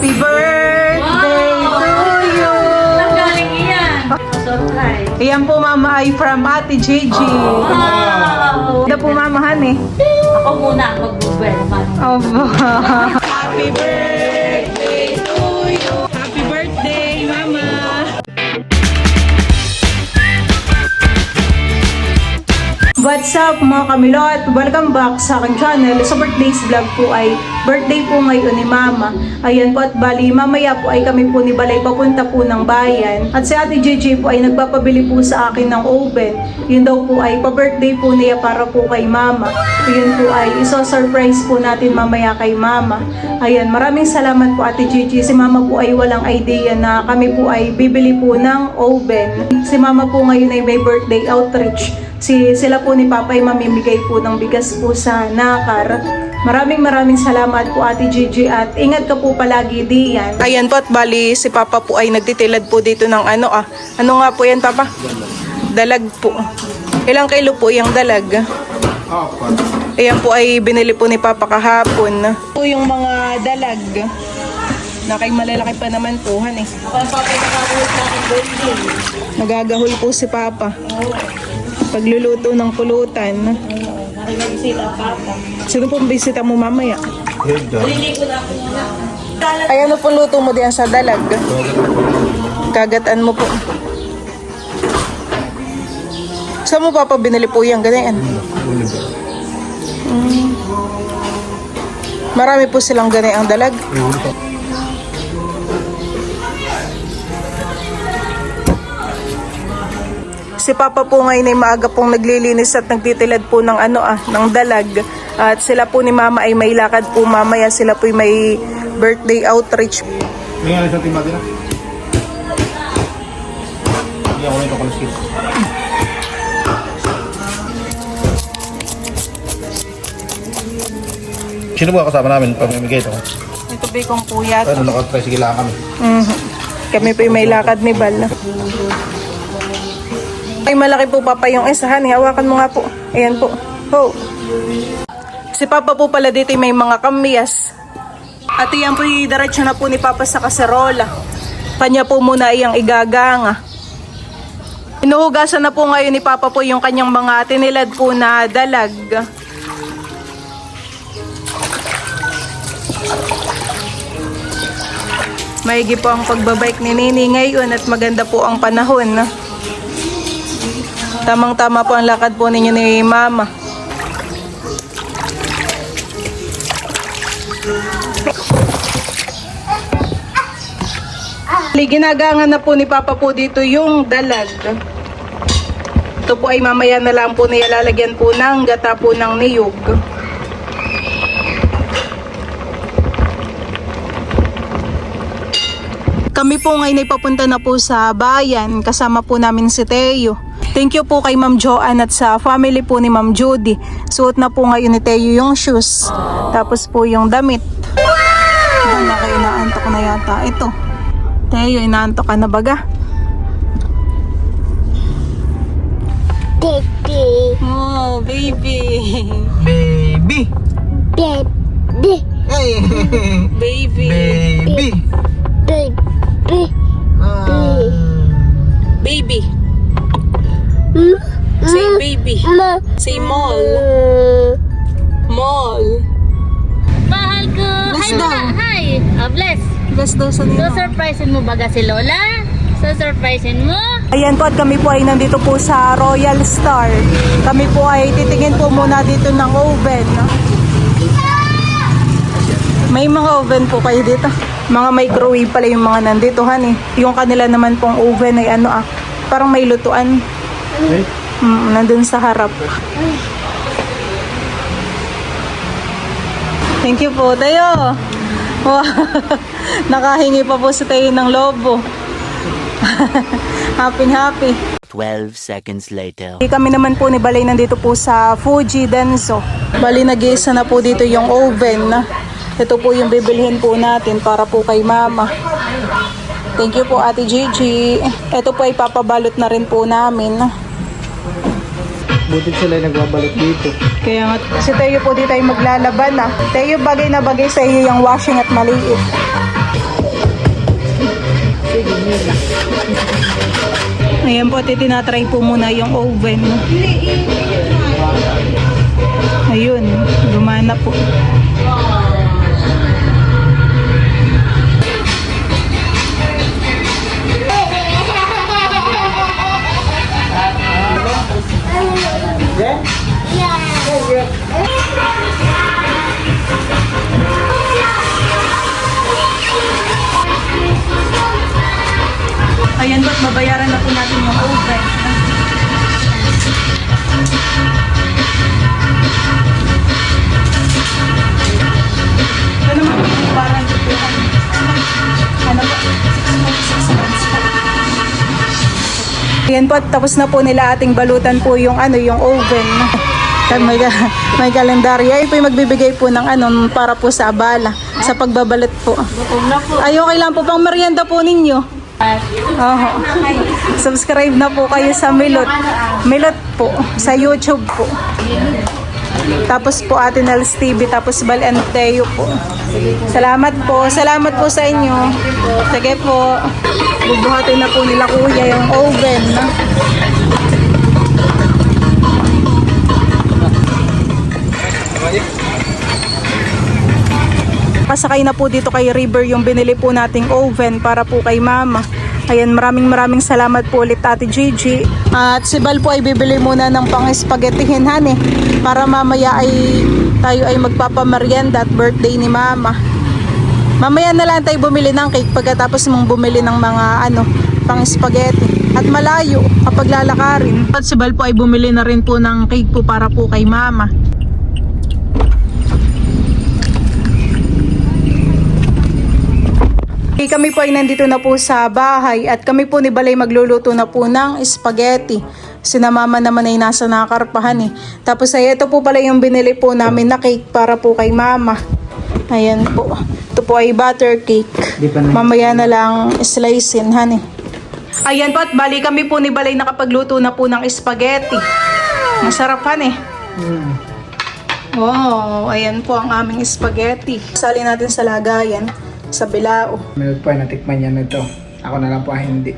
Happy birthday to you! Nanggaling iyan. Surprise. Ayan po mama ay from Ate Gigi. Wow! Ito po mamahan eh. Ako muna mag-buwelman. Opo. Happy birthday to you! Happy birthday, mama! What's up mga kamilot? Welcome back sa aking channel. Sa birthday's vlog po ay birthday po ngayon ni Mama. Ayan po at bali mamaya po ay kami po ni Balay papunta po ng bayan. At si Ate JJ po ay nagpapabili po sa akin ng oven. Yun daw po ay pa-birthday po niya para po kay Mama. Yun po ay iso-surprise po natin mamaya kay Mama. Ayan, maraming salamat po Ate JJ. Si Mama po ay walang idea na kami po ay bibili po ng oven. Si Mama po ngayon ay may birthday outreach. Sila po ni Papa ay mamimigay po ng bigas po sa Nakar. Maraming salamat po Ate Gigi at ingat ka po palagi diyan. Ayan po at bali si Papa po ay nagtitilad po dito ng ano nga po yan Papa? Dalag po. Ilang kilo po yung dalag? Ayan po ay binili po ni Papa kahapon. Po yung mga dalag. Nakay malalaki pa naman po han eh. Nagagahol po si Papa. Pagluluto ng pulutan. Nakibisita papa. Sino pong bisita mo mamaya? Hindi ko na ako muna. Ay ano pong luto mo diyan sa dalag? Kagatan mo po. Saan mo Papa binili po yan? Ganyan? Marami po silang ganyan ang dalag. Si Papa po ngayon ay maaga pong naglilinis at nagtitilad po ng ng dalag. At sila po ni Mama ay may lakad po mamaya. Sila po ay may birthday outreach. May nga sa timba din na. Hindi ako nito kaluskit. Sino ba kasama namin pag mamigay ito? Ito ba kong kuya? Ano, naka-tricycle lang kami. Kami po ay may lakad ni Bal. Ay malaki po Papa yung isahan. Hawakan mo nga po. Ayan po. Ho. Si Papa po pala dito may mga kamyas. At yan po diretso na po ni Papa sa kaserola. Kanya po muna iyang igaganga. Inuhugasan na po ngayon ni Papa po yung kanyang mga tinilad po na dalag. Maigi po ang pagbabike ni Nini ngayon at maganda po ang panahon. Tamang-tama po ang lakad po ninyo ni Mama. Ginagangan na po ni Papa po dito yung dalag. Ito po ay mamaya na lang po niya lalagyan po ng gata po ng niyog. Kami po ngayon ay papunta na po sa bayan. Kasama po namin si Teo. Thank you po kay Ma'am Joanne at sa family po ni Ma'am Judy. Suot na po ngayon ni Teo yung shoes. Tapos po yung damit. Wow! Inaantok na yata ito. Teo, inaantok ka na baga? Baby. Oh, baby. Baby! Baby. Hey! Baby. Baby! Baby. Baby. Say baby. Say mall. Mall. Mahal ko. Bless Hi, daw. Hi. Bless. Bless daw sa So, nila. surprisein mo baga si Lola? So, surprisein mo? Ayan po at kami po ay nandito po sa Royal Star. Kami po ay titingin po muna dito ng oven. May mga oven po kayo dito. Mga microwave pala yung mga nandito han eh. Yung kanila naman pong oven ay parang may lutuan. Hey? Nandun sa harap. Thank you po, Tayo. Wow. Nakahingi pa po si Tayo ng lobo. Happy. 12 seconds later. Kami naman po ni Balay nandito po sa Fuji Denso. Bali nag-iisa na po dito yung oven. Ito po yung bibilhin po natin para po kay Mama. Thank you po Ate Gigi. Ito po ay papabalot na rin po namin. Buti sila yung nagbabalot dito. Kaya nga, si Teo po dito ay maglalaban Teo, bagay na bagay sa iyo yung washing at maliit. at itinatry po muna yung oven. Ayun, gumana po. Ayan po, at babayaran na po natin yung oven. Ano naman po, parang po, ano po, 6 months po. Ayan po, at tapos na po nila ating balutan po yung yung oven. May kalendaryo. Ay po yung magbibigay po ng para po sa abala, sa pagbabalat po. Ay, okay lang po, pang merienda po ninyo. Oh, subscribe na po kayo sa Milot. Milot po, sa YouTube po. Tapos po Ate Nels TV, tapos Bal and Teo po. Salamat po sa inyo. Sige po. Bubuhatin na po nila kuya yung oven. Pasakay na po dito kay River yung binili po nating oven para po kay Mama. Ayan, maraming salamat po ulit Ate Gigi. At si Bal po ay bibili muna ng pang-spaghettihin para mamaya ay tayo ay magpapamerienda at birthday ni Mama. Mamaya na lang tayo bumili ng cake pagkatapos mong bumili ng mga pang-spaghetti. At malayo kapag lalakarin. At si Bal po ay bumili na rin po ng cake po para po kay Mama. Kami po ay nandito na po sa bahay at kami po ni Balay magluluto na po ng spaghetti. Sinamama naman ay nasa nakakarpahan Tapos ay ito po pala yung binili po namin na cake para po kay Mama. Ayan po. Ito po ay butter cake. Mamaya na lang slicein Ayan po at bali kami po ni Balay nakapagluto na po ng spaghetti. Masarap Wow, ayan po ang aming spaghetti. Sali natin sa lagayan. Sa bilao. Milot po ay natikman niya na ito. Ako na lang po ay hindi.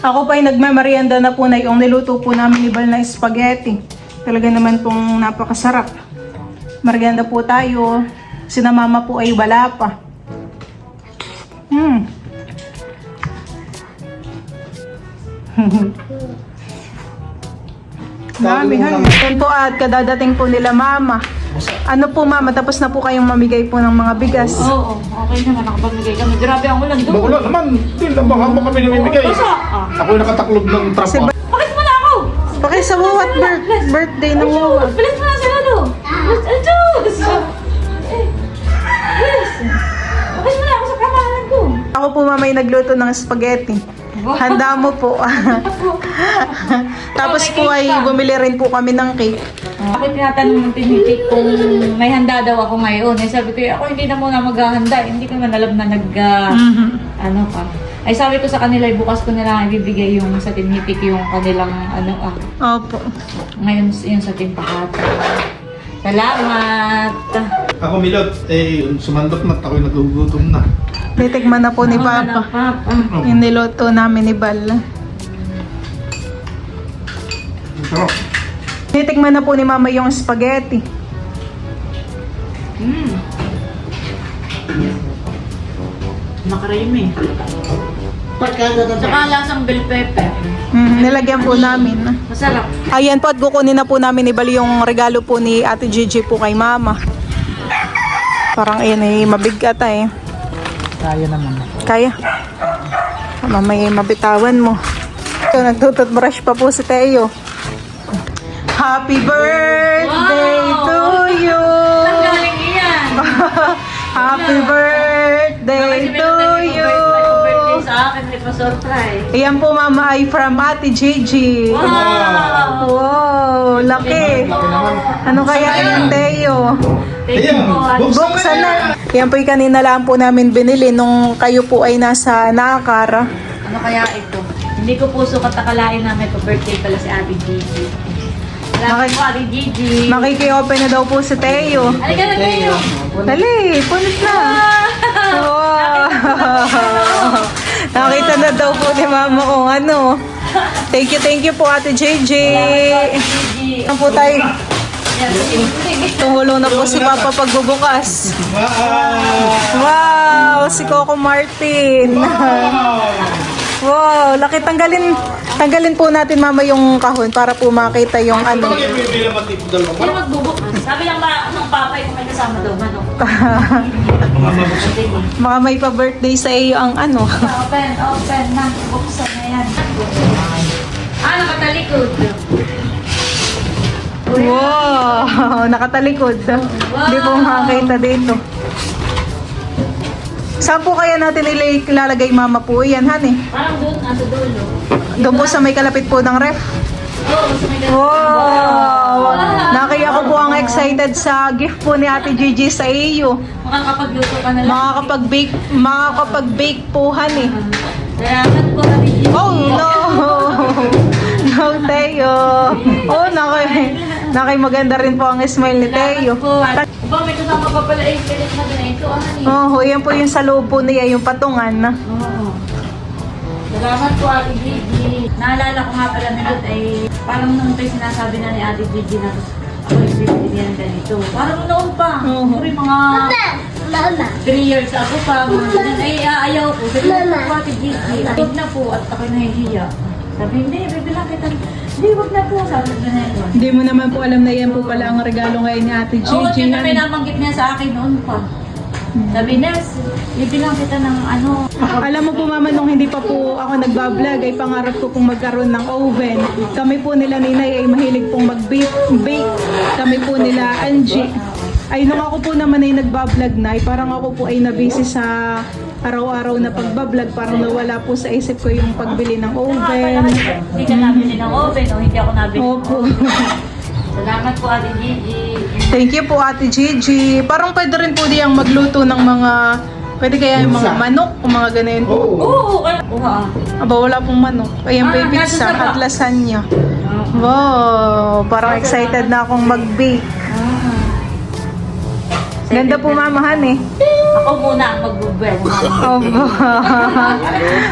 Ako pa ay nagmamerienda na po na yung niluto po namin ni Bal na spaghetti. Talaga naman pong napakasarap. Merienda po tayo. Sina Mama po ay wala pa. Dami Yan po at kadadating po nila Mama. Ano po Mama, tapos na po kayong mamigay po ng mga bigas. Oo, okay naman. Nakapamigay kami. Grabe ang ulan doon. Wala naman. Hindi lang baka kami namimigay. Ako yung nakataklob ng trapo. Bakit mo na ako? Bakit sa Wawat birthday ng Wawat? Bilis mo na si Lolo. Bilis. Bakit mo na ako sa kamahalan ko? Ako po Mama ay nagluto ng spaghetti. Handa mo po. Tapos po ay bumili rin po kami ng cake. Ako tinatanong ng tinitik kung may handa daw ako ngayon. Eh, sabi ko, ako hindi na muna maghahanda. Hindi ko man alam na ano ka. Ay sabi ko sa kanila, bukas ko na lang ibibigay yung sa tinitik yung kanilang Opo. Ngayon yung sa timpakata. Salamat! Ako Milot, sumandok na. Ako yung nagugutom na. Titikman na po ni Papa. Yung niluto namin ni Bal. Sarap. Titikman na po ni Mama yung spaghetti. Makarimi. Tsaka lasang bell pepper. Nilagyan po namin. Masarap. Ayan po at kukunin na po namin ni Bal yung regalo po ni Ate Gigi po kay Mama. Parang mabigat Kaya naman. Kaya. Mamaya mabitawan mo. So, nagtututbrush pa po si Teo. Happy birthday to you! Ang galing iyan! Happy birthday to you! Birthday sa akin, may pa-surprise. Ayan po Mama ay from Ate Gigi. Wow! Wow, laki. Ano kaya yung Teo? Thank you po. Buksan na. Yan po yung kanina lang po namin binili nung kayo po ay nasa Nakara. Ano kaya ito? Hindi ko po sukat akalain na may pa-birthday pala si Ate Gigi. Salamat po, Ate Gigi. Makiki-open na daw po si Teo. Halika na tayo. Dali, punit na. Wow! Nakita na daw po ni Mama kung ano. Thank you po Ate JJ. Ano po tayo? Tumulong na po si Papa pagbubukas. Wow! Si Coco Martin. Wow! Laki, tanggalin po natin Mama yung kahon para po makita yung ano. Sino magbubukas? Sabi lang ba ng papa yung may kasama daw, manok? Mga may pa-birthday sa iyo ang ano. Open na. Buksan na yan. Nakatalikod. Wow! Nakatalikod. Hindi po makakita dito. Saan po kaya natin ilalagay Mama po? Yan, Han eh. Parang doon, nasa dulo. Doon po sa may kalapit po ng ref. Oo, sa may Wow! Nakaya ko po ang excited sa gift po ni Ate Gigi sa iyo. Makakapagluto ka na lang. Makakapag-bake po, Han eh. Salamat po, Ate Gigi. Oh, no! No, Teo. Oh, nakay maganda rin po ang smile ni Teo. Salamat po. Ba, may kasama pa pala yung pilit na ganito. Oh, yan po yung sa loob po niya, yung patungan. Oo. Salamat po, Ate Gigi. Naalala ko nga pala nito ay parang nung tayo sinasabi na ni Ate Gigi na ako yung bibigyan ganito. Parang noon pa. Oo. Sorry, mga Mama. 3 years ako pa. Mga ganun. Ay, ayaw ko. Sabi ko po, Ate Gigi. Huwag na po at ako nahihiya. Sabi, hindi, bibilang kita. Hindi, huwag na po. Sabi ko na yun. Hindi mo naman po alam na yan po pala ang regalo ngayon ni Ate Gigi. Oo, yun na may nabanggit niya sa akin noon pa. Sabi, Nels, bibilang kita ng ano. Alam mo po Mama, nung hindi pa po ako nagbablog, ay pangarap ko pong magkaroon ng oven. Kami po nila Ninay ay mahilig pong mag-bake. Kami po nila Angie. Ay nung ako po naman ay nagbablog na, ay parang ako po ay nabisi sa araw-araw na pagbablog. Parang nawala po sa isip ko yung pagbili ng oven. Hindi ka nabili ng oven o hindi ako nabili ng Opo. oven. Salamat po, Ate Gigi. Thank you po Ate Gigi. Parang pwede rin po diyang magluto ng mga, pwede kaya yung mga manok o mga ganun po. Oo, kaya. Aba, wala pong manok. Ayan po yung nasa pizza saba. at lasagna. Wow, parang excited na akong mag-bake. Ganda po mamahan eh. Ako muna ang magbubuel. Opo.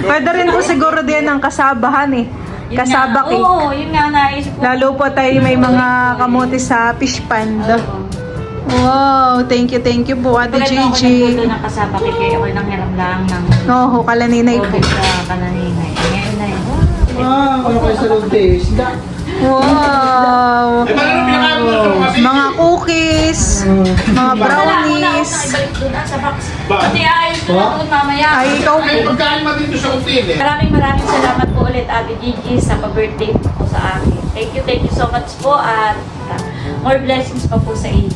Pwede rin po siguro din ang kasabahan eh. Kasabak eh. Oo, yun nga naisip ko. Lalo po tayo may mga kamote sa fish pond. Wow, thank you po Ate Pagkat ako Gigi. nagbuto ng kasabak, kaya ako nang hiram lang ng Oo, kalaninay po. oven sa kananinay. Ngayon na yun. Ano kayo sa loob eh? Isda. Wow. Eh, paano pinakain mo ito kasi? Mga cookies, mga brownies. Ibalik doon sa box. Ba? Pati ayos ko na doon mamaya. Ay, ikaw Ay, pagkain mo dito sa hotel eh. Maraming salamat po ulit Ate Gigi sa pa-birthday po sa akin. Thank you so much po at more blessings pa po sa iyo.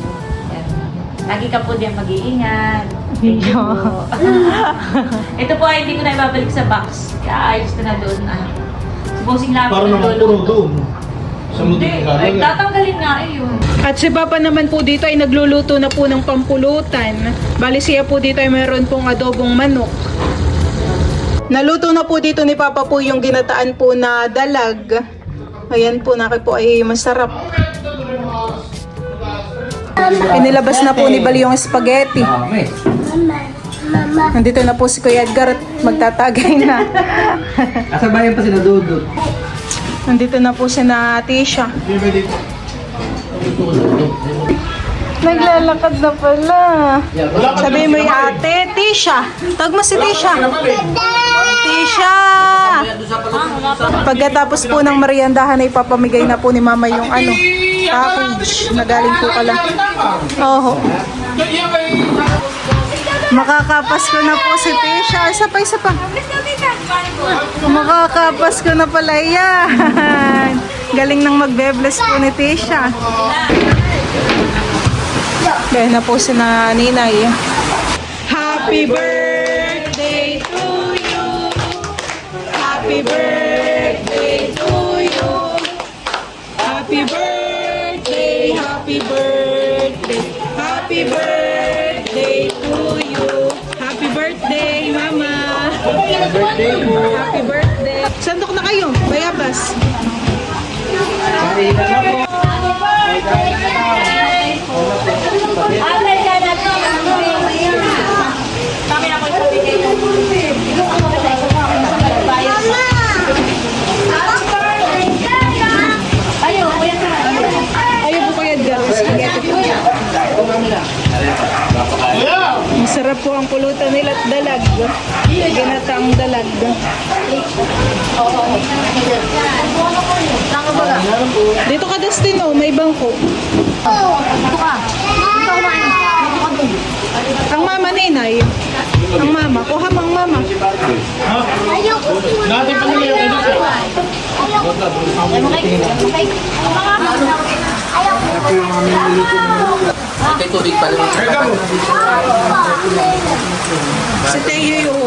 Yan. Lagi ka po diyan mag-iingat. Thank you po. Ito po ay hindi ko na ibabalik sa box. Kaya ayos ko na doon. Supposing lang Parang naman puro doon. Sa Hindi, mundo ay tatanggalin nga eh yun. At si Papa naman po dito ay nagluluto na po ng pampulutan. Bali siya po dito ay mayroon pong adobong manok. Naluto na po dito ni Papa po yung ginataan po na dalag. Ayan po, naki po ay masarap. Inilabas na po ni Bali yung spaghetti. Mama. Nandito na po si Kuya Edgar at magtatagay na. Kasabayan pa sila Dudut. Nandito na po si na Tisha. Hindi ba dito? Naglalakad na pala. Sabi mo yung ate, Tisha. Tawag mo si Tisha. Tisha! Pagkatapos po ng meriendahan ay papamigay na po ni Mama yung ano, package na galing po pala. Oo. Makakapasko na po si Tisha. Isa pa. Makakapasko na pala yan. Galing nang magbe-bless po ni Tisha. Kaya na po si na Ninay. Happy birthday to you. Happy birthday to you. Happy birthday, happy birthday. Happy birthday to you. Happy birthday, Mama. Happy birthday po. Happy birthday. Sandok na kayo, bayabas. Ate, kaya na ito. Kami na Sarap po ang pulutan nila at dalag. Ginataang dalag. Dito ka, Destino, may bangko. Ang mama, Ninay. Ang mama. Kuha mo ang mama. Dati pa nila yung edit eh. May tubig pa naman. Si Teo yung...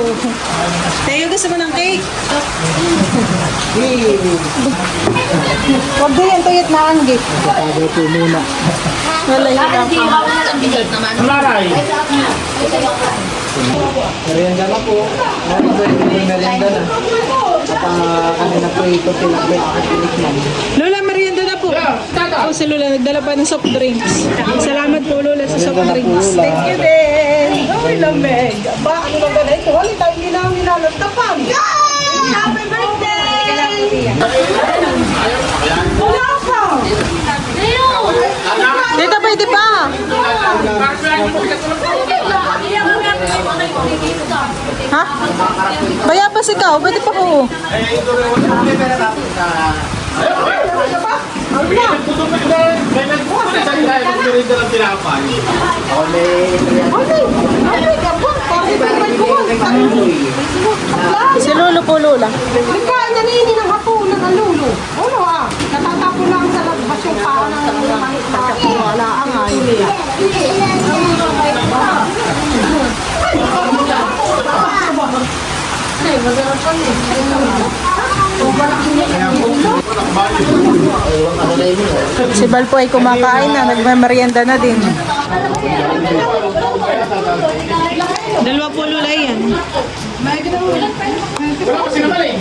Teo, gusto mo ng cake? Huwag din yan, tuyot na anggi. Pagkagay po muna. Wala yun ako. Maray. Merienda na po. Meron po yung merienda na. At kanina po ito tinabit at tinikman. Lola, merienda na po. Oh, si Lola, nagdala pa ng soft drinks. Salamat po, Lola, sa soft drinks. Thank you din. Uy, lamig. Ba, ano ba ba ito? Wala tayo nilalagtapan. Happy birthday! Wala ka! Tita, pwede pa! Ha? Bayabas ikaw, pwede pa ko. Si Lolo po, Lola. Ikaw, nanini ng hapunan ng lulo. Ulo ah, natatapo lang sa labas yung paa ng mahit na wala ang ay. Si Bal po ay kumakain na, nagmamerienda na din. Dalawa po, Lola, yan. Wala kasi naman eh.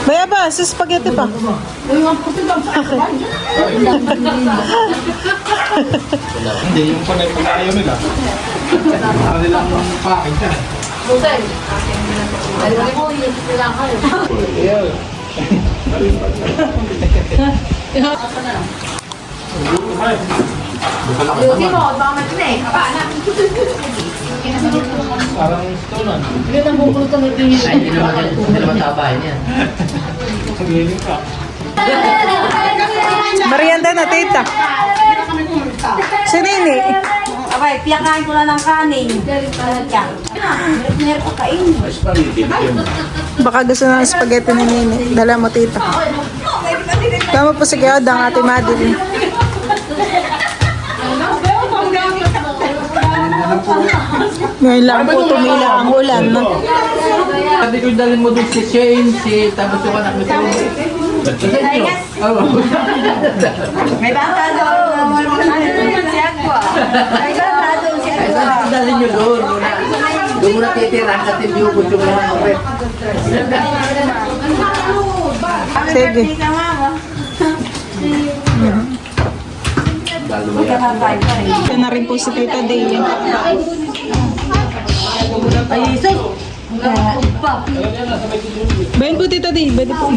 Bayaba, sa spaghetti pa. Hindi, yung panay pag ayaw nila. Para nilang pakin siya. Parang stonan. Ay, hindi naman tabahin yan. Sabihin ka. Merienda na, tita. Si Nini. Abay, piyakain ko na ng kanin. Meron ko kain. Baka gusto ng spaghetti ni Nini. Dala mo, tita. Tama po si Kaya ang ate Madeline. Ngayon lang po tumila ang ulan. No? Sabi ko dalhin mo doon si Shane, tapos yung anak mo si May bata doon. Si Agua. May bata doon si Agua. dalhin nyo doon. Doon muna titira at hindi ubod yung mga kapit. Sige. Ito na rin po si Tita Day. Bayan po, Tita Day. Bayan po.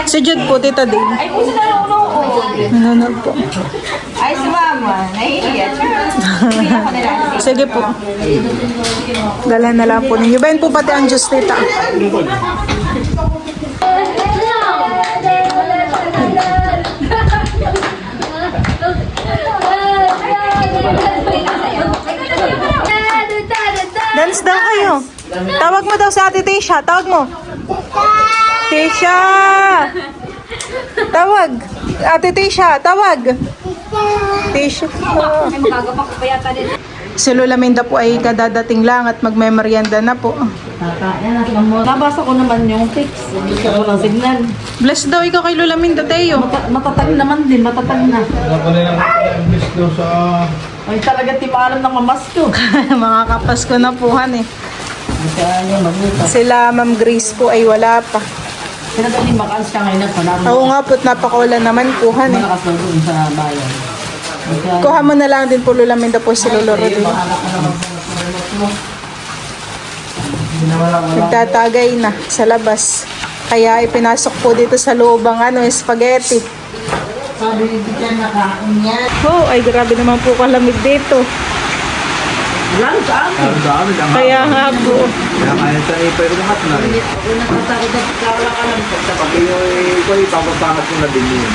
Si Jude po, Tita Day. Ay, puso na lang Nanonood po. Ay, si Mama. Nahihiya. Hindi ako nila. Sige po. Dala na lang po ninyo. Bayan po pati ang Diyos, Tita. Dance daw kayo. Tawag mo daw sa ate Tisha. Tawag mo. Tisha! Tawag. Ate Tisha, tawag. Tisha. Si Lola Minda po ay kadadating lang at magmemeryenda na po. Nabasa ko naman yung text. Hindi ko walang signal. Bless daw ikaw kay Lola Minda, Teo. Matatag naman din, matatag na. Wala pa nilang English daw sa... Ay talaga timaalam ng mamas ko. Mga kapasko na po, han eh. Sila Ma'am Grace po ay wala pa. Pinagaling makas siya ngayon at panarang Oo nga po't napakaulan naman po, han eh. malakas na doon sa bayan. Kuha mo na lang din po Lola Minda po si Lolo Rodrigo. Nagtatagay na sa labas. Kaya ipinasok po dito sa loob ang spaghetti. Sabi ni Tiyan nakain yan. Oh, ay grabe naman po kalamig dito. Lang sa akin. Ang dami lang. Kaya nga po. Kaya kaya sa ipay lahat na rin. Ako natatakot at kawala ka lang. Pag ko ipapapangat ko na din yun.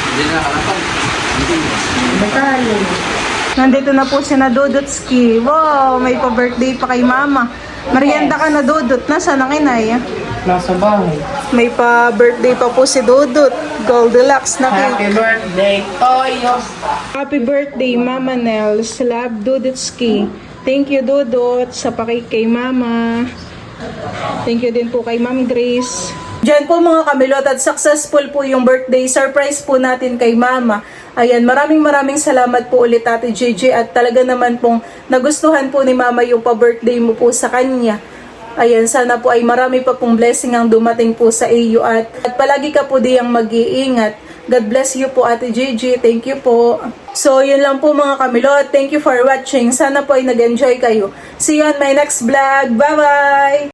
Hindi na nakalapan. Batalo. Nandito na po si Dudutski. Wow, may pa-birthday pa kay Mama. Merienda ka na, Dudut. Nasaan ang inay? Nasa bahay. May pa-birthday pa po si Dudut. Goldilocks na Happy cake. birthday, Toyo. Happy birthday, Mama Nels. Love, Dudutski. Thank you, Dudut, sa pakik kay Mama. Thank you din po kay Ma'am Grace. Diyan po mga kamilot at successful po yung birthday surprise po natin kay Mama. Ayan, maraming salamat po ulit Ate JJ at talaga naman pong nagustuhan po ni Mama yung pa-birthday mo po sa kanya. Ayan, sana po ay marami pa pong blessing ang dumating po sa iyo at palagi ka po diyang mag-iingat. God bless you po Ate JJ. Thank you po. So, yun lang po mga kamilot. Thank you for watching. Sana po ay nag-enjoy kayo. See you on my next vlog. Bye-bye!